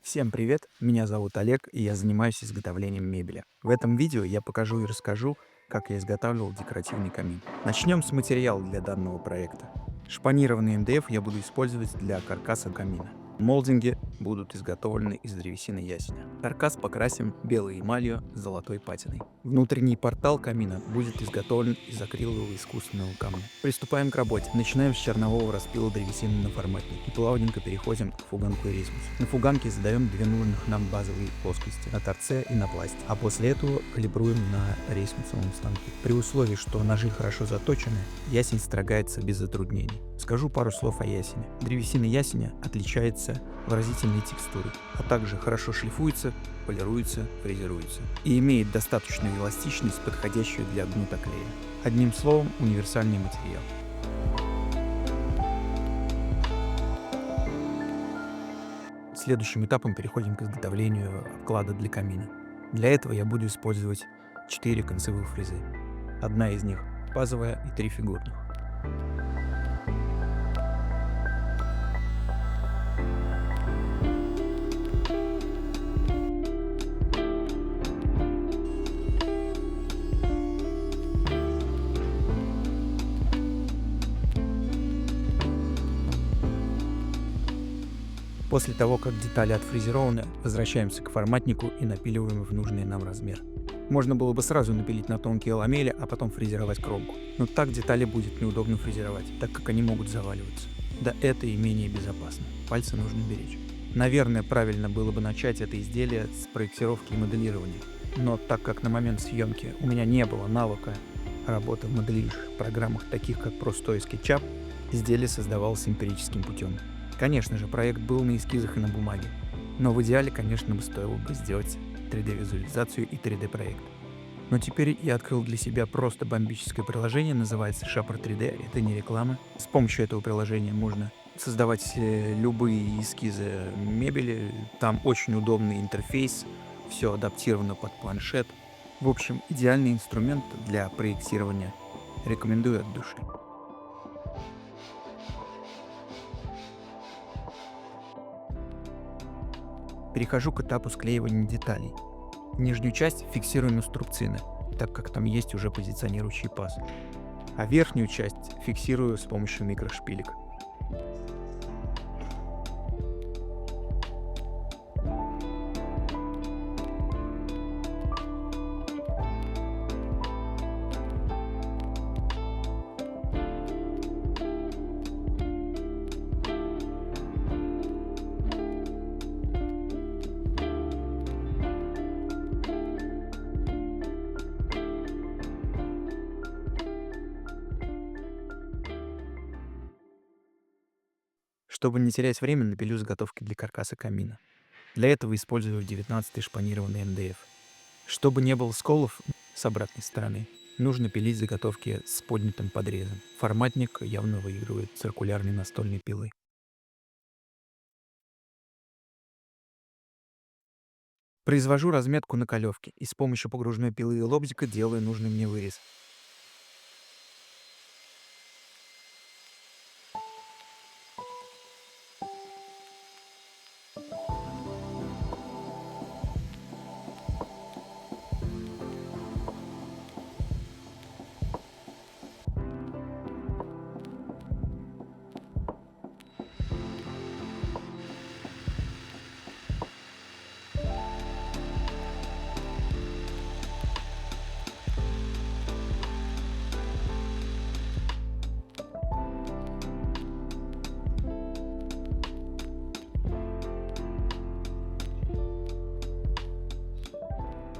Всем привет, меня зовут Олег, и я занимаюсь изготовлением мебели. В этом видео я покажу и расскажу, как я изготавливал декоративный камин. Начнем с материала для данного проекта. Шпанированный МДФ я буду использовать для каркаса камина. Молдинги будут изготовлены из древесины ясеня. Каркас покрасим белой эмалью с золотой патиной. Внутренний портал камина будет изготовлен из акрилового искусственного камня. Приступаем к работе. Начинаем с чернового распила древесины на форматник и плавненько переходим к фуганку и рисмусу. На фуганке задаем две нужных нам базовые плоскости на торце и на пласте, а после этого калибруем на рейсмусовом станке. При условии, что ножи хорошо заточены, ясень строгается без затруднений. Скажу пару слов о ясене. Древесина ясеня отличается выразительной текстурой, а также хорошо шлифуется, полируется, фрезеруется и имеет достаточную эластичность, подходящую для гнута клея. Одним словом, универсальный материал. Следующим этапом переходим к изготовлению обклада для камина. Для этого я буду использовать 4 концевых фрезы. Одна из них базовая и 3 фигурных. После того, как детали отфрезерованы, возвращаемся к форматнику и напиливаем в нужный нам размер. Можно было бы сразу напилить на тонкие ламели, а потом фрезеровать кромку. Но так детали будет неудобно фрезеровать, так как они могут заваливаться. Да это и менее безопасно. Пальцы нужно беречь. Наверное, правильно было бы начать это изделие с проектировки и моделирования. Но так как на момент съемки у меня не было навыка работы в моделирующих программах, таких как Просто и SketchUp, изделие создавалось эмпирическим путем. Конечно же, проект был на эскизах и на бумаге, но в идеале, конечно, стоило бы сделать 3D-визуализацию и 3D-проект. Но теперь я открыл для себя просто бомбическое приложение, называется Shopper 3D, это не реклама. С помощью этого приложения можно создавать любые эскизы мебели, там очень удобный интерфейс, все адаптировано под планшет. В общем, идеальный инструмент для проектирования. Рекомендую от души. Перехожу к этапу склеивания деталей. Нижнюю часть фиксирую на струбцины, так как там есть уже позиционирующий паз, а верхнюю часть фиксирую с помощью микрошпилек. Чтобы не терять время, напилю заготовки для каркаса камина. Для этого использую 19-й шпанированный МДФ. Чтобы не было сколов с обратной стороны, нужно пилить заготовки с поднятым подрезом. Форматник явно выигрывает циркулярной настольной пилой. Произвожу разметку на колевке и с помощью погружной пилы и лобзика делаю нужный мне вырез.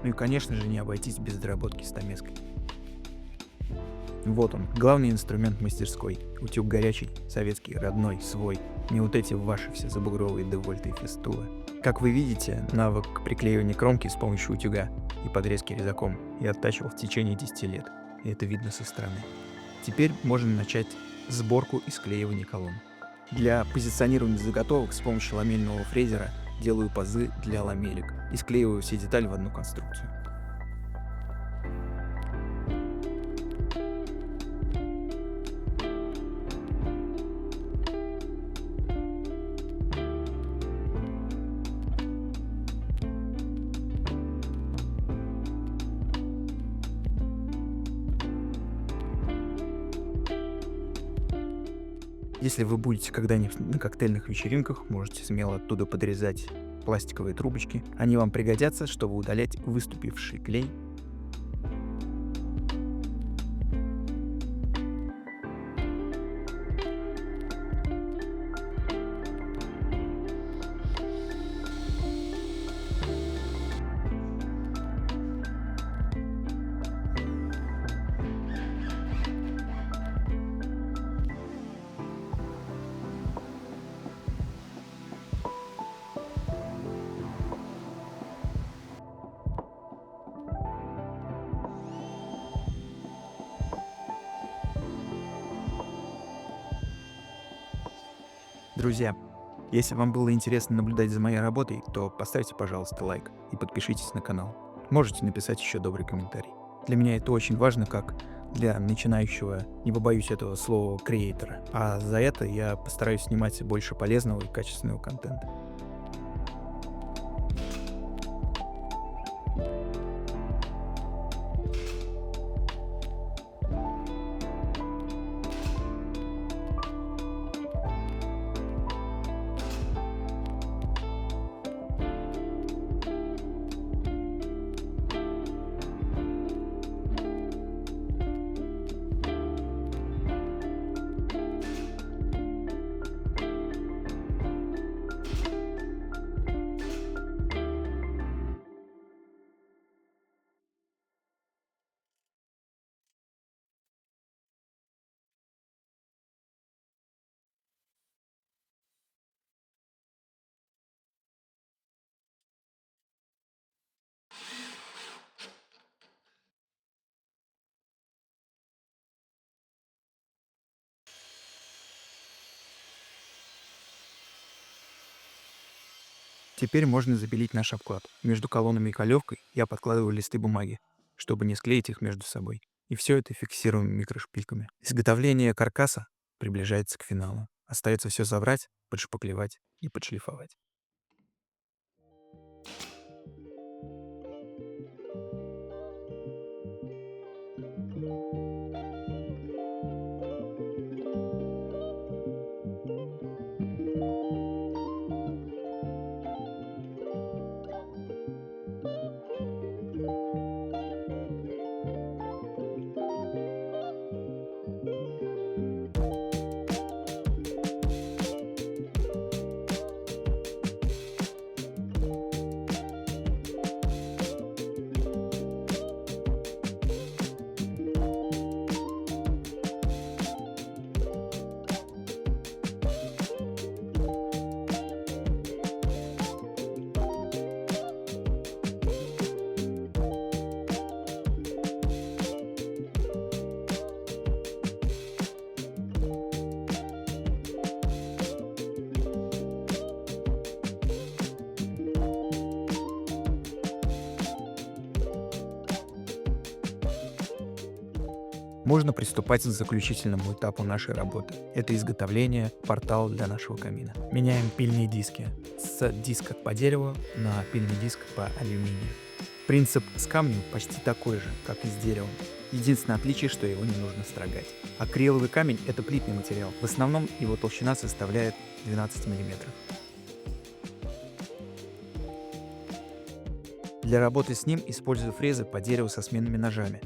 Ну и, конечно же, не обойтись без доработки стамеской. Вот он, главный инструмент мастерской. Утюг горячий, советский, родной, свой. Не вот эти ваши все забугровые девольты и фестулы. Как вы видите, навык приклеивания кромки с помощью утюга и подрезки резаком я оттачивал в течение 10 лет, и это видно со стороны. Теперь можно начать сборку и склеивание колонн. Для позиционирования заготовок с помощью ламельного фрезера делаю пазы для ламелек и склеиваю все детали в одну конструкцию. Если вы будете когда-нибудь на коктейльных вечеринках, можете смело оттуда подрезать пластиковые трубочки. Они вам пригодятся, чтобы удалять выступивший клей. Друзья, если вам было интересно наблюдать за моей работой, то поставьте, пожалуйста, лайк и подпишитесь на канал. Можете написать еще добрый комментарий. Для меня это очень важно, как для начинающего, не побоюсь этого слова, креатора. А за это я постараюсь снимать больше полезного и качественного контента. Теперь можно забелить наш обклад. Между колоннами и колевкой я подкладываю листы бумаги, чтобы не склеить их между собой. И все это фиксируем микрошпильками. Изготовление каркаса приближается к финалу. Остается все забрать, подшпаклевать и подшлифовать. Можно приступать к заключительному этапу нашей работы. Это изготовление портала для нашего камина. Меняем пильные диски с диска по дереву на пильный диск по алюминию. Принцип с камнем почти такой же, как и с деревом. Единственное отличие, что его не нужно строгать. Акриловый камень — это плитный материал. В основном его толщина составляет 12 мм. Для работы с ним использую фрезы по дереву со сменными ножами.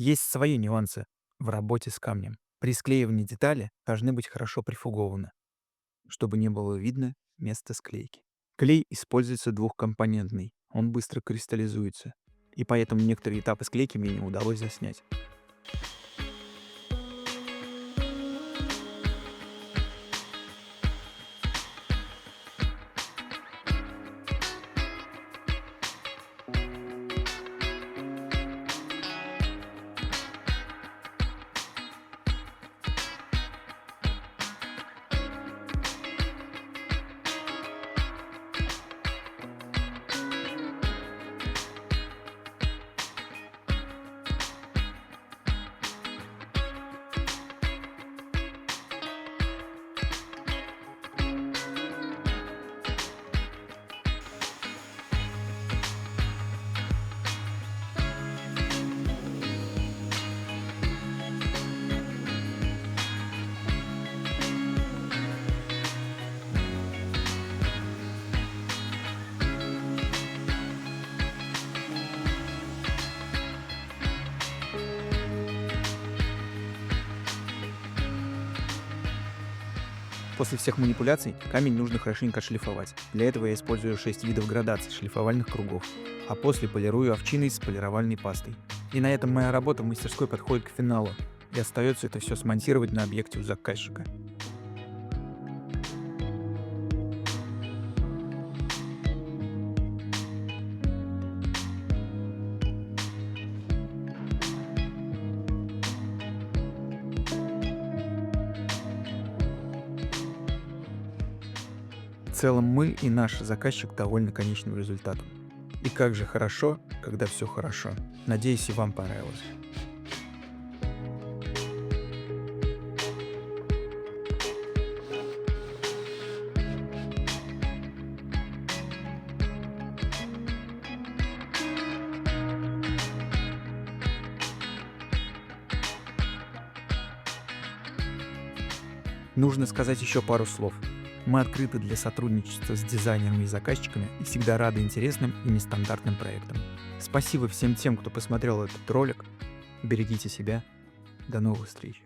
Есть свои нюансы в работе с камнем. При склеивании детали должны быть хорошо прифугованы, чтобы не было видно места склейки. Клей используется двухкомпонентный, он быстро кристаллизуется, и поэтому некоторые этапы склейки мне не удалось заснять. После всех манипуляций камень нужно хорошенько отшлифовать. Для этого я использую 6 видов градаций шлифовальных кругов, а после полирую овчиной с полировальной пастой. И на этом моя работа в мастерской подходит к финалу, и остается это все смонтировать на объекте у заказчика. В целом мы и наш заказчик довольны конечным результатом. И как же хорошо, когда все хорошо. Надеюсь, и вам понравилось. Нужно сказать еще пару слов. Мы открыты для сотрудничества с дизайнерами и заказчиками и всегда рады интересным и нестандартным проектам. Спасибо всем тем, кто посмотрел этот ролик. Берегите себя. До новых встреч.